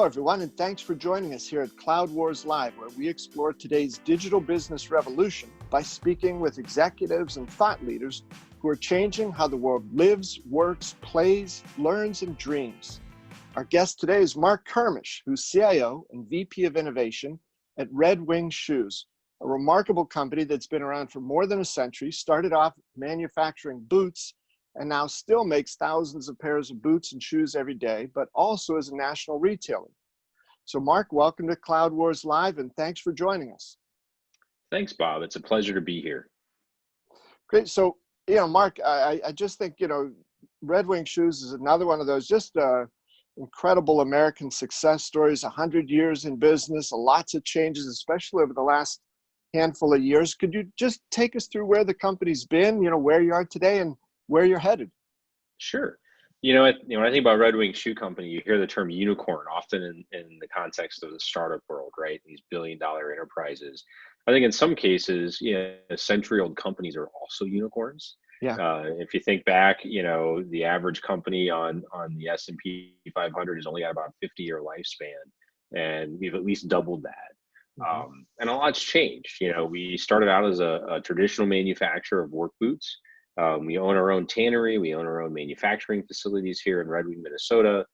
everyone, and thanks for joining us here at Cloud Wars Live, where we explore today's digital business revolution by speaking with executives and thought leaders who are changing how the world lives, works, plays, learns, and dreams. Our guest today is Marc Kermisch, who's CIO and VP of Innovation at Red Wing Shoes, a remarkable company that's been around for more than a century, started off manufacturing boots, and now still makes thousands of pairs of boots and shoes every day, but also is a national retailer. So Marc, welcome to Cloud Wars Live, and thanks for joining us. Thanks, Bob. It's a pleasure to be here. Great. So, Marc, I just think, Red Wing Shoes is another one of those just incredible American success stories, 100 years in business, lots of changes, especially over the last handful of years. Could you just take us through where the company's been, where you are today and where you're headed? Sure. When I think about Red Wing Shoe Company, you hear the term unicorn often in the context of the startup world, right? These billion-dollar enterprises. I think in some cases, century-old companies are also unicorns. Yeah. If you think back, the average company on the S&P 500 has only got about a 50-year lifespan, and we've at least doubled that. Mm-hmm. And a lot's changed. We started out as a traditional manufacturer of work boots. We own our own tannery. We own our own manufacturing facilities here in Red Wing, Minnesota.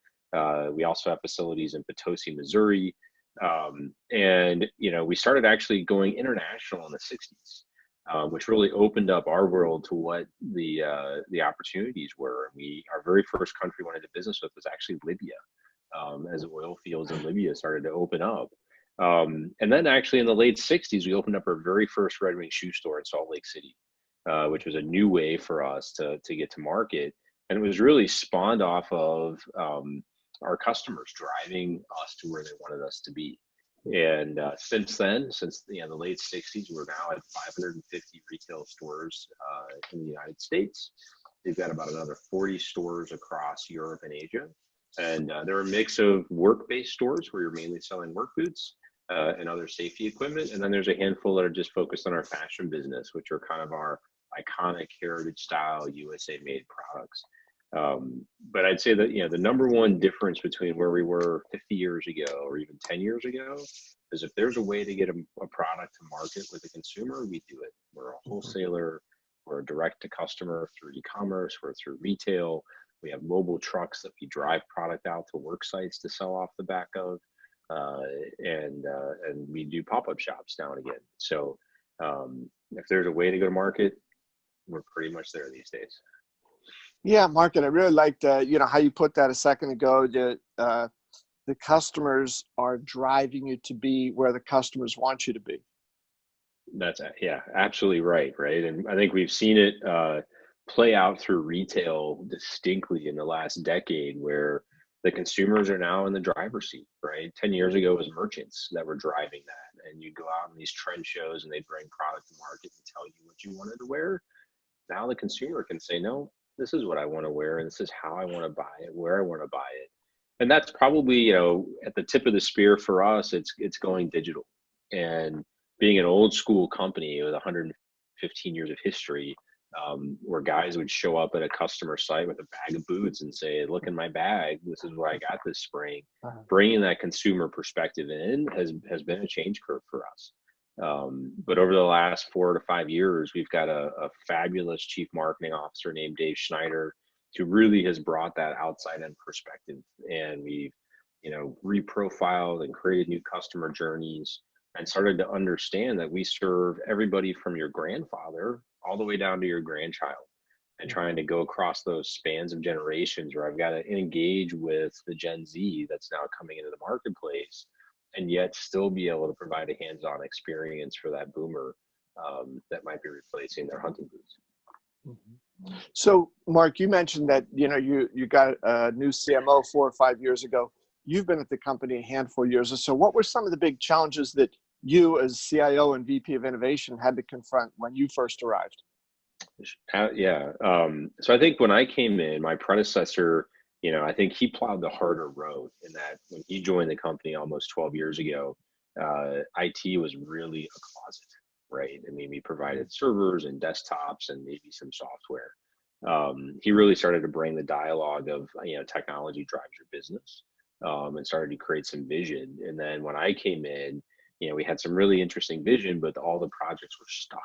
We also have facilities in Potosi, Missouri. And we started actually going international in the 60s, which really opened up our world to what the opportunities were. Our very first country we went into business with was actually Libya, as oil fields in Libya started to open up. And then actually in the late 60s, we opened up our very first Red Wing shoe store in Salt Lake City. Which was a new way for us to get to market. And it was really spawned off of our customers driving us to where they wanted us to be. And since then, since the late 60s, we're now at 550 retail stores in the United States. We've got about another 40 stores across Europe and Asia. And they're a mix of work-based stores where you're mainly selling work boots and other safety equipment. And then there's a handful that are just focused on our fashion business, which are kind of our iconic heritage style USA made products. But I'd say that, the number one difference between where we were 50 years ago or even 10 years ago is if there's a way to get a product to market with a consumer, we do it. We're a wholesaler, we're a direct to customer through e-commerce, we're through retail. We have mobile trucks that we drive product out to work sites to sell off the back of. And we do pop-up shops now and again. So if there's a way to go to market, we're pretty much there these days. Yeah, Marc, and I really liked, how you put that a second ago. The customers are driving you to be where the customers want you to be. That's absolutely right. And I think we've seen it play out through retail distinctly in the last decade, where the consumers are now in the driver's seat, right? 10 years ago, it was merchants that were driving that. And you go out in these trend shows and they bring product to market and tell you what you wanted to wear. Now the consumer can say, no, this is what I want to wear, and this is how I want to buy it, where I want to buy it. And that's probably, at the tip of the spear for us, it's going digital. And being an old school company with 115 years of history, where guys would show up at a customer site with a bag of boots and say, look in my bag, this is what I got this spring. Bringing that consumer perspective in has been a change curve for us. But over the last 4 to 5 years, we've got a fabulous chief marketing officer named Dave Schneider, who really has brought that outside in perspective. And we've, reprofiled and created new customer journeys and started to understand that we serve everybody from your grandfather all the way down to your grandchild, and trying to go across those spans of generations where I've got to engage with the Gen Z that's now coming into the marketplace, and yet still be able to provide a hands-on experience for that boomer that might be replacing their hunting boots. Mm-hmm. So, Marc, you mentioned that you got a new CMO 4 or 5 years ago. You've been at the company a handful of years. So what were some of the big challenges that you as CIO and VP of Innovation had to confront when you first arrived? So I think when I came in, my predecessor, I think he plowed the harder road in that when he joined the company almost 12 years ago, IT was really a closet, right? I mean, we provided servers and desktops and maybe some software. He really started to bring the dialogue of, technology drives your business. and started to create some vision. And then when I came in, we had some really interesting vision, but all the projects were stuck.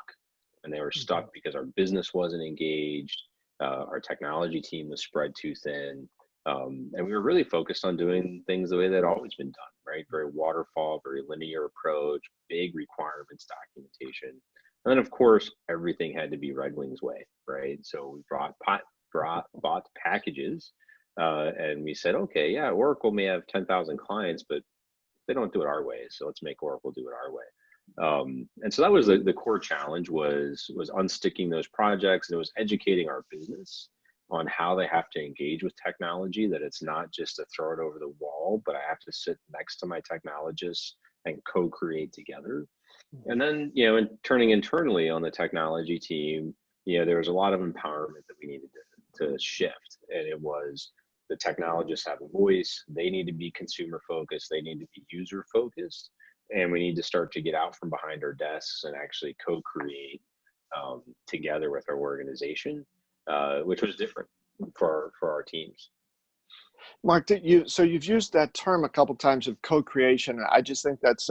And they were stuck because our business wasn't engaged. Our technology team was spread too thin. And we were really focused on doing things the way they'd always been done, right? Very waterfall, very linear approach, big requirements documentation. And then, of course, everything had to be Red Wing's way, right? So we bought packages, and we said, okay, yeah, Oracle may have 10,000 clients, but they don't do it our way. So let's make Oracle do it our way. And so that was the core challenge was unsticking those projects, and it was educating our business on how they have to engage with technology, that it's not just to throw it over the wall, but I have to sit next to my technologists and co-create together. And then, and turning internally on the technology team, there was a lot of empowerment that we needed to shift. And it was the technologists have a voice, they need to be consumer focused, they need to be user focused, and we need to start to get out from behind our desks and actually co-create together with our organization. Which was different for our teams. Mark, you've used that term a couple times of co-creation. I just think that's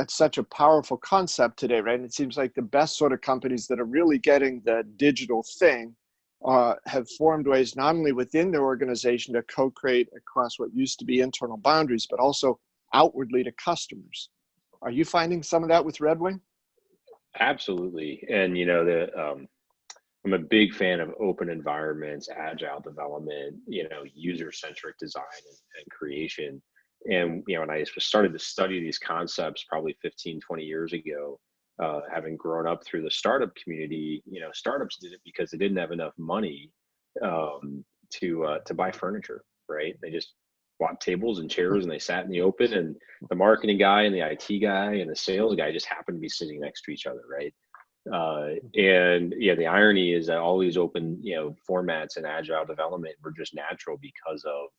such a powerful concept today, right? And it seems like the best sort of companies that are really getting the digital thing have formed ways not only within their organization to co-create across what used to be internal boundaries, but also outwardly to customers. Are you finding some of that with Red Wing? Absolutely. And I'm a big fan of open environments, agile development, user-centric design and creation. And, when I started to study these concepts probably 15, 20 years ago, having grown up through the startup community, startups did it because they didn't have enough money to buy furniture, right? They just bought tables and chairs and they sat in the open, and the marketing guy and the IT guy and the sales guy just happened to be sitting next to each other, right? And the irony is that all these open, formats and agile development were just natural because of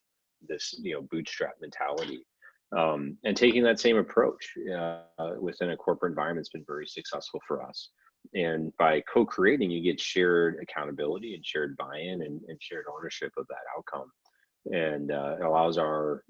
this, bootstrap mentality. And taking that same approach within a corporate environment has been very successful for us. And by co-creating, you get shared accountability and shared buy-in and shared ownership of that outcome. And it allows our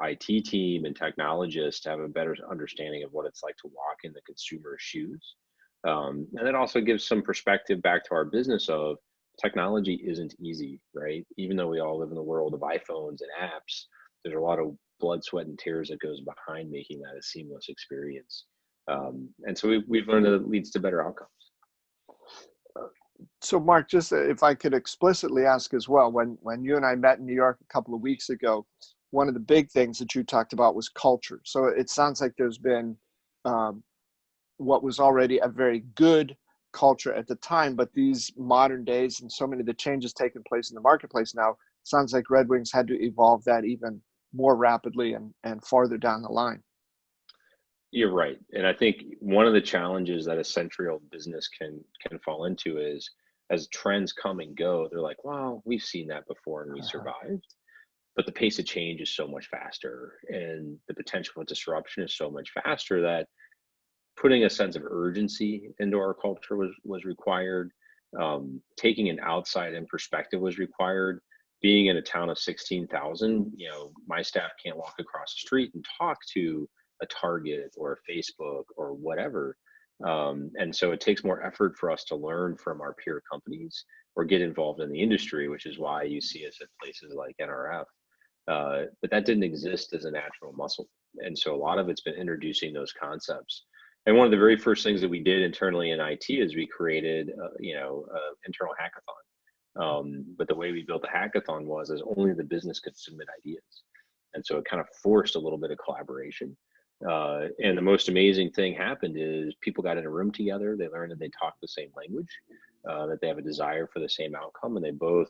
IT team and technologists to have a better understanding of what it's like to walk in the consumer's shoes. And it also gives some perspective back to our business of technology isn't easy, right? Even though we all live in the world of iPhones and apps, there's a lot of blood, sweat, and tears that goes behind making that a seamless experience. And so we've learned that it leads to better outcomes. So Mark, just if I could explicitly ask as well, when you and I met in New York a couple of weeks ago, one of the big things that you talked about was culture. So it sounds like there's been what was already a very good culture at the time, but these modern days and so many of the changes taking place in the marketplace now, sounds like Red Wings had to evolve that even more rapidly and farther down the line. You're right. And I think one of the challenges that a century-old business can fall into is as trends come and go, they're like, well, we've seen that before and we survived. But the pace of change is so much faster and the potential for disruption is so much faster that putting a sense of urgency into our culture was required. Taking an outside-in perspective was required. Being in a town of 16,000, my staff can't walk across the street and talk to a Target or a Facebook or whatever. And so it takes more effort for us to learn from our peer companies or get involved in the industry, which is why you see us at places like NRF. But that didn't exist as a natural muscle. And so a lot of it's been introducing those concepts. And one of the very first things that we did internally in IT is we created, internal hackathon. But the way we built the hackathon was only the business could submit ideas. And so it kind of forced a little bit of collaboration. And the most amazing thing happened is people got in a room together. They learned that they talk the same language, that they have a desire for the same outcome, and they both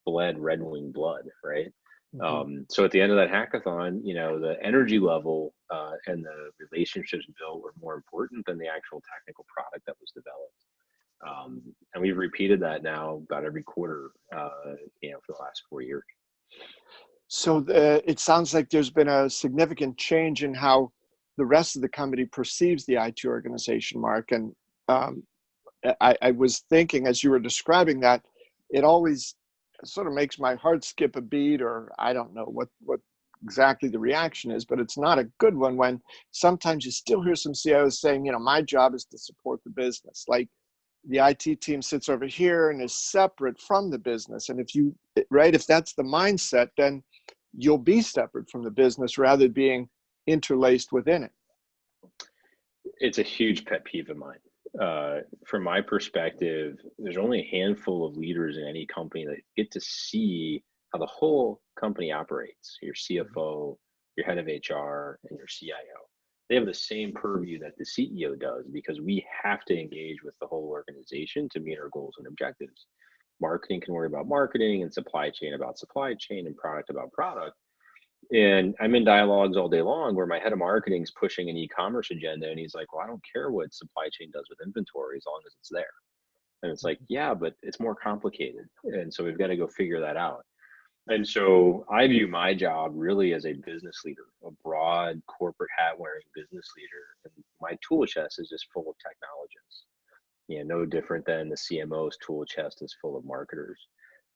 bled Red Wing blood, right? So at the end of that hackathon, the energy level and the relationships built were more important than the actual technical product that was developed. And we've repeated that now about every quarter, for the last 4 years. So it sounds like there's been a significant change in how the rest of the company perceives the IT organization, Mark. And I was thinking as you were describing that, it always sort of makes my heart skip a beat, or I don't know what exactly the reaction is, but it's not a good one when sometimes you still hear some CIOs saying, my job is to support the business. Like the IT team sits over here and is separate from the business. And if that's the mindset, then you'll be separate from the business rather than being interlaced within it. It's a huge pet peeve of mine. From my perspective, there's only a handful of leaders in any company that get to see how the whole company operates. Your CFO, your head of HR, and your CIO. They have the same purview that the CEO does because we have to engage with the whole organization to meet our goals and objectives. Marketing can worry about marketing, and supply chain about supply chain, and product about product. And I'm in dialogues all day long where my head of marketing is pushing an e-commerce agenda, and he's like, well, I don't care what supply chain does with inventory as long as it's there. And it's like, yeah, but it's more complicated. And so we've got to go figure that out. And so I view my job really as a business leader, a broad corporate hat wearing business leader. And my tool chest is just full of technologists. No different than the CMO's tool chest is full of marketers.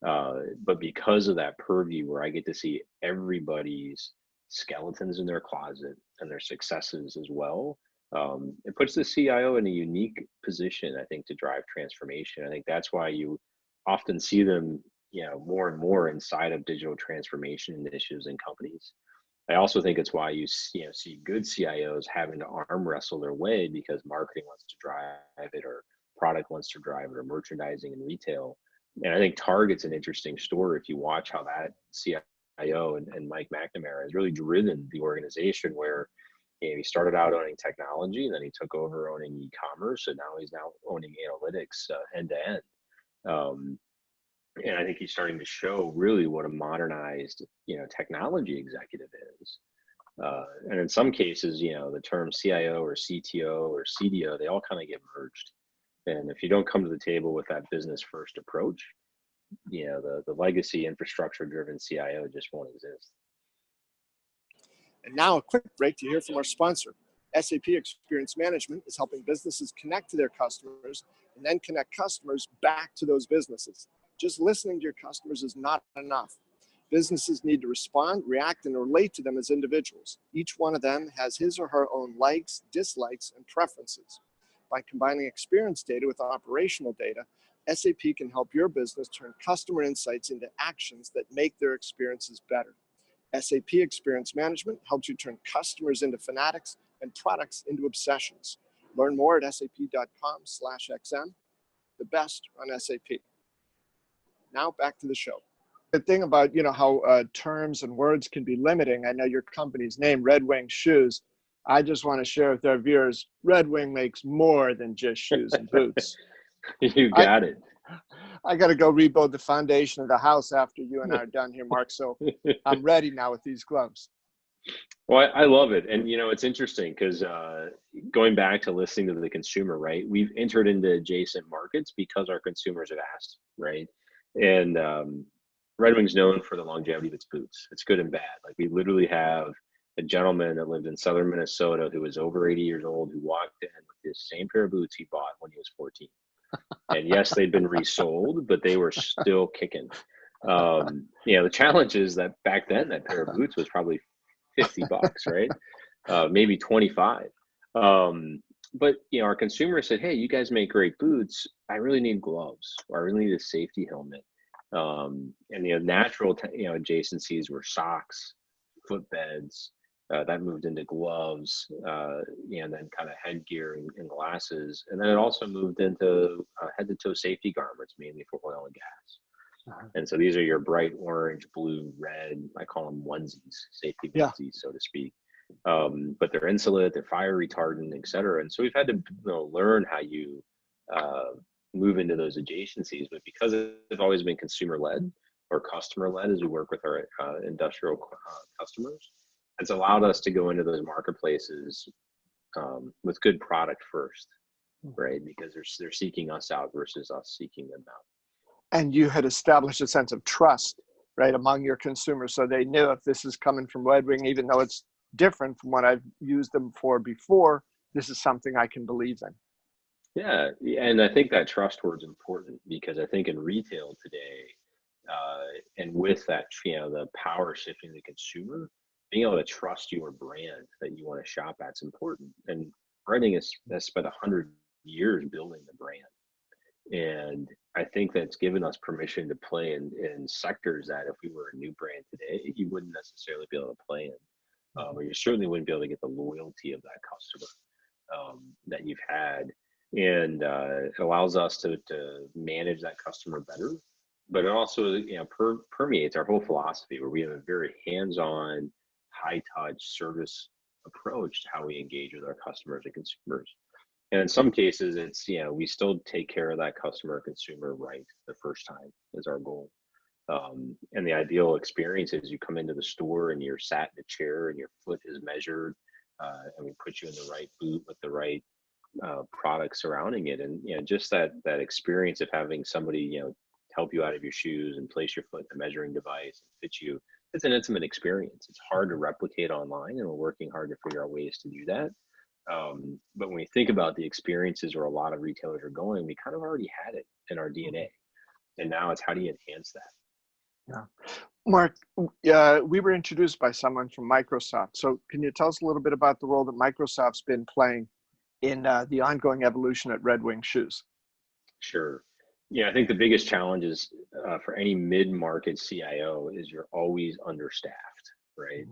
But because of that purview where I get to see everybody's skeletons in their closet and their successes as well, it puts the CIO in a unique position, I think, to drive transformation. I think that's why you often see them, more and more inside of digital transformation initiatives in companies. I also think it's why you see good CIOs having to arm wrestle their way because marketing wants to drive it, or product wants to drive it, or merchandising and retail. And I think Target's an interesting story if you watch how that CIO and Mike McNamara has really driven the organization where he started out owning technology, and then he took over owning e-commerce, and now he's owning analytics end to end. And I think he's starting to show really what a modernized, technology executive is. And in some cases, the term CIO or CTO or CDO, they all kind of get merged. And if you don't come to the table with that business first approach, the legacy infrastructure driven CIO just won't exist. And now a quick break to hear from our sponsor. SAP Experience Management is helping businesses connect to their customers and then connect customers back to those businesses. Just listening to your customers is not enough. Businesses need to respond, react, and relate to them as individuals. Each one of them has his or her own likes, dislikes, and preferences. By combining experience data with operational data, SAP can help your business turn customer insights into actions that make their experiences better. SAP Experience Management helps you turn customers into fanatics and products into obsessions. Learn more at sap.com/xm. The best on SAP. Now back to the show. The thing about how terms and words can be limiting. I know your company's name, Red Wing Shoes. I just want to share with our viewers, Red Wing makes more than just shoes and boots. You got it. I got to go rebuild the foundation of the house after you and I are done here, Mark. So I'm ready now with these gloves. Well, I love it. And, it's interesting because going back to listening to the consumer, right? We've entered into adjacent markets because our consumers have asked, right? And Red Wing's known for the longevity of its boots. It's good and bad. Like we literally have a gentleman that lived in southern Minnesota who was over 80 years old who walked in with the same pair of boots he bought when he was 14. And yes, they'd been resold, but they were still kicking. The challenge is that back then that pair of boots was probably $50, right? Maybe 25. But our consumers said, hey, you guys make great boots. I really need gloves, or I really need a safety helmet. And natural adjacencies were socks, footbeds. That moved into gloves, and then kind of headgear and glasses. And then it also moved into head-to-toe safety garments, mainly for oil and gas. And so these are your bright orange, blue, red, I call them onesies, safety onesies, so to speak. But they're insulate, they're fire retardant, et cetera. And so we've had to learn how you move into those adjacencies. But because it's always been consumer-led or customer-led as we work with our industrial customers, it's allowed us to go into those marketplaces with good product first, right? Because they're seeking us out versus us seeking them out. And you had established a sense of trust, right, among your consumers. So they knew if this is coming from Red Wing, even though it's different from what I've used them for before, this is something I can believe in. Yeah, and I think that trust word's important because I think in retail today, and with that, the power shifting to the consumer, being able to trust your brand that you want to shop at is important. And Reading has spent 100 years building the brand. And I think that's given us permission to play in sectors that if we were a new brand today, you wouldn't necessarily be able to play in. Or you certainly wouldn't be able to get the loyalty of that customer that you've had. And it allows us to manage that customer better. But it also, permeates our whole philosophy, where we have a very hands-on, high-touch service approach to how we engage with our customers and consumers. And in some cases, it's, we still take care of that customer or consumer right the first time is our goal. And the ideal experience is you come into the store and you're sat in a chair and your foot is measured, and we put you in the right boot with the right product surrounding it. And, just that experience of having somebody, help you out of your shoes and place your foot in the measuring device and fit you. It's an intimate experience. It's hard to replicate online, and we're working hard to figure out ways to do that. But when we think about the experiences where a lot of retailers are going, we kind of already had it in our DNA. And now it's how do you enhance that? Yeah. Marc, we were introduced by someone from Microsoft. So can you tell us a little bit about the role that Microsoft's been playing in the ongoing evolution at Red Wing Shoes? Sure. I think the biggest challenge is for any mid-market CIO is you're always understaffed, right?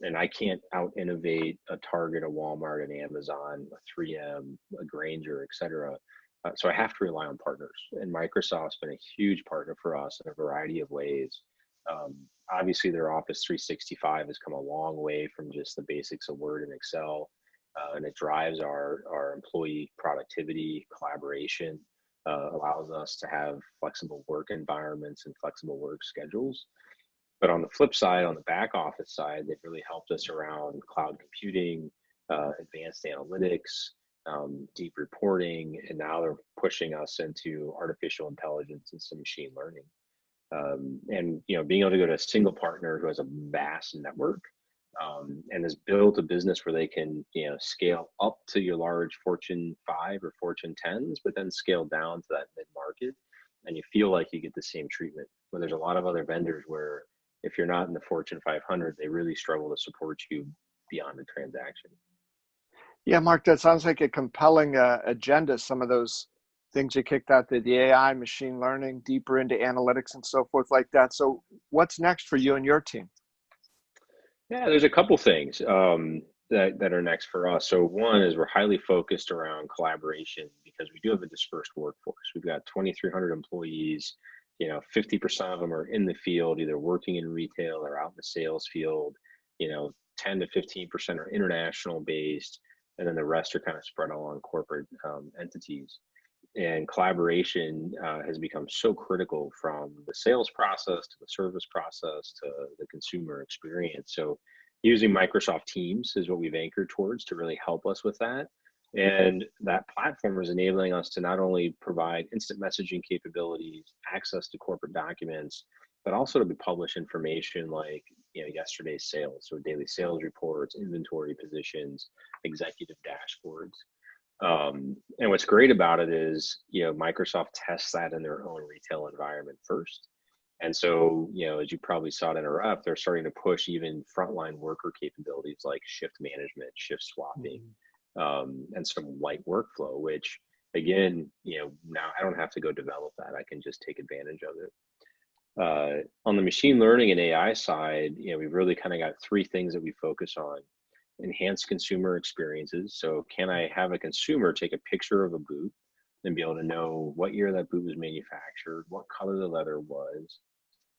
And I can't out innovate a Target, a Walmart, an Amazon, a 3M, a Grainger, et cetera. So I have to rely on partners. And Microsoft's been a huge partner for us in a variety of ways. Obviously, their Office 365 has come a long way from just the basics of Word and Excel. And it drives our employee productivity, collaboration, allows us to have flexible work environments and flexible work schedules. But on the flip side, on the back office side, they've really helped us around cloud computing, advanced analytics, deep reporting, and now they're pushing us into artificial intelligence and some machine learning. And being able to go to a single partner who has a vast network and has built a business where they can scale up to your large Fortune 5 or Fortune 10s, but then scale down to that mid-market, and you feel like you get the same treatment. When there's a lot of other vendors where if you're not in the Fortune 500, they really struggle to support you beyond the transaction. Yeah, Marc, that sounds like a compelling agenda. Some of those things you kicked out, the AI, machine learning, deeper into analytics and so forth like that. So what's next for you and your team? Yeah, there's a couple things that are next for us. So one is we're highly focused around collaboration because we do have a dispersed workforce. We've got 2,300 employees. 50% of them are in the field, either working in retail or out in the sales field. 10 to 15% are international based, and then the rest are kind of spread along corporate entities. And collaboration has become so critical from the sales process to the service process to the consumer experience. So using Microsoft Teams is what we've anchored towards to really help us with that. And that platform is enabling us to not only provide instant messaging capabilities, access to corporate documents, but also to publish information like yesterday's sales, so daily sales reports, inventory positions, executive dashboards. And what's great about it is, Microsoft tests that in their own retail environment first. And so, as you probably saw it in our rep, they're starting to push even frontline worker capabilities like shift management, shift swapping, and some light workflow, which again, now I don't have to go develop that. I can just take advantage of it. On the machine learning and AI side, we've really kind of got three things that we focus on. Enhance consumer experiences. So can I have a consumer take a picture of a boot and be able to know what year that boot was manufactured, what color the leather was,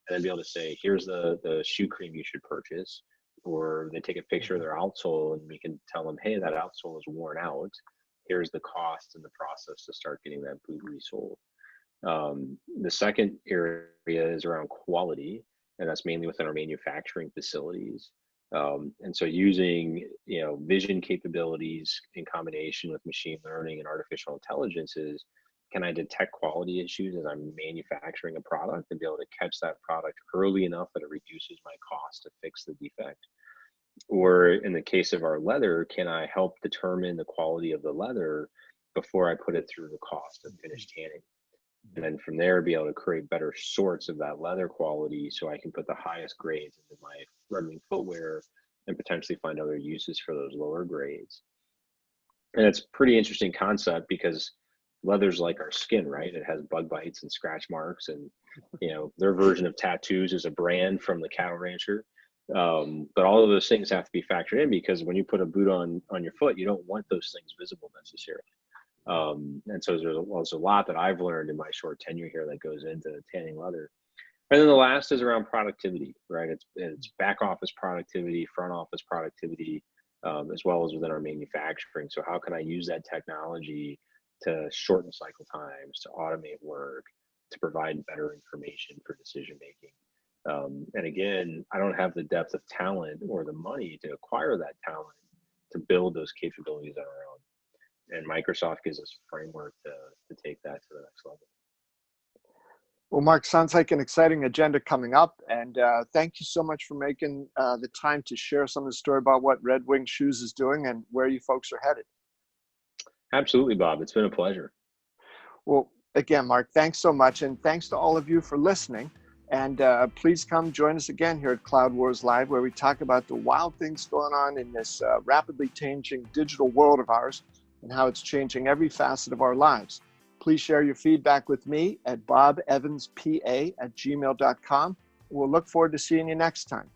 and then be able to say, here's the shoe cream you should purchase. Or they take a picture of their outsole and we can tell them, hey, that outsole is worn out. Here's the cost and the process to start getting that boot resold. The second area is around quality, and that's mainly within our manufacturing facilities. And so using vision capabilities in combination with machine learning and artificial intelligence is, can I detect quality issues as I'm manufacturing a product and be able to catch that product early enough that it reduces my cost to fix the defect? Or in the case of our leather, can I help determine the quality of the leather before I put it through the cost of finished tanning? And then from there, be able to create better sorts of that leather quality so I can put the highest grades into my Red Wing footwear and potentially find other uses for those lower grades. And it's a pretty interesting concept because leather's like our skin, right? It has bug bites and scratch marks, and their version of tattoos is a brand from the cattle rancher. But all of those things have to be factored in, because when you put a boot on your foot, you don't want those things visible necessarily. And so there's a lot that I've learned in my short tenure here that goes into tanning leather. And then the last is around productivity, right? It's back office productivity, front office productivity, as well as within our manufacturing. So how can I use that technology to shorten cycle times, to automate work, to provide better information for decision making? And again, I don't have the depth of talent or the money to acquire that talent to build those capabilities on our own. And Microsoft gives us a framework to take that to the next level. Well, Marc, sounds like an exciting agenda coming up. And thank you so much for making the time to share some of the story about what Red Wing Shoes is doing and where you folks are headed. Absolutely, Bob. It's been a pleasure. Well, again, Marc, thanks so much. And thanks to all of you for listening. And please come join us again here at Cloud Wars Live, where we talk about the wild things going on in this rapidly changing digital world of ours and how it's changing every facet of our lives. Please share your feedback with me at bobevanspa@gmail.com. We'll look forward to seeing you next time.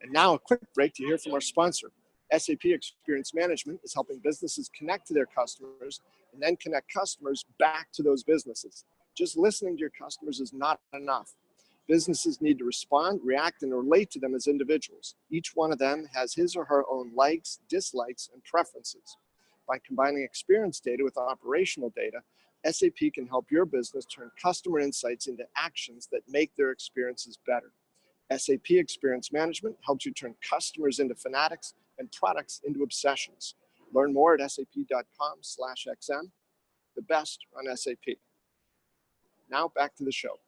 And now a quick break to hear from our sponsor. SAP Experience Management is helping businesses connect to their customers and then connect customers back to those businesses. Just listening to your customers is not enough. Businesses need to respond, react, and relate to them as individuals. Each one of them has his or her own likes, dislikes, and preferences. By combining experience data with operational data, SAP can help your business turn customer insights into actions that make their experiences better. SAP Experience Management helps you turn customers into fanatics and products into obsessions. Learn more at sap.com/xm. The best on SAP. Now back to the show.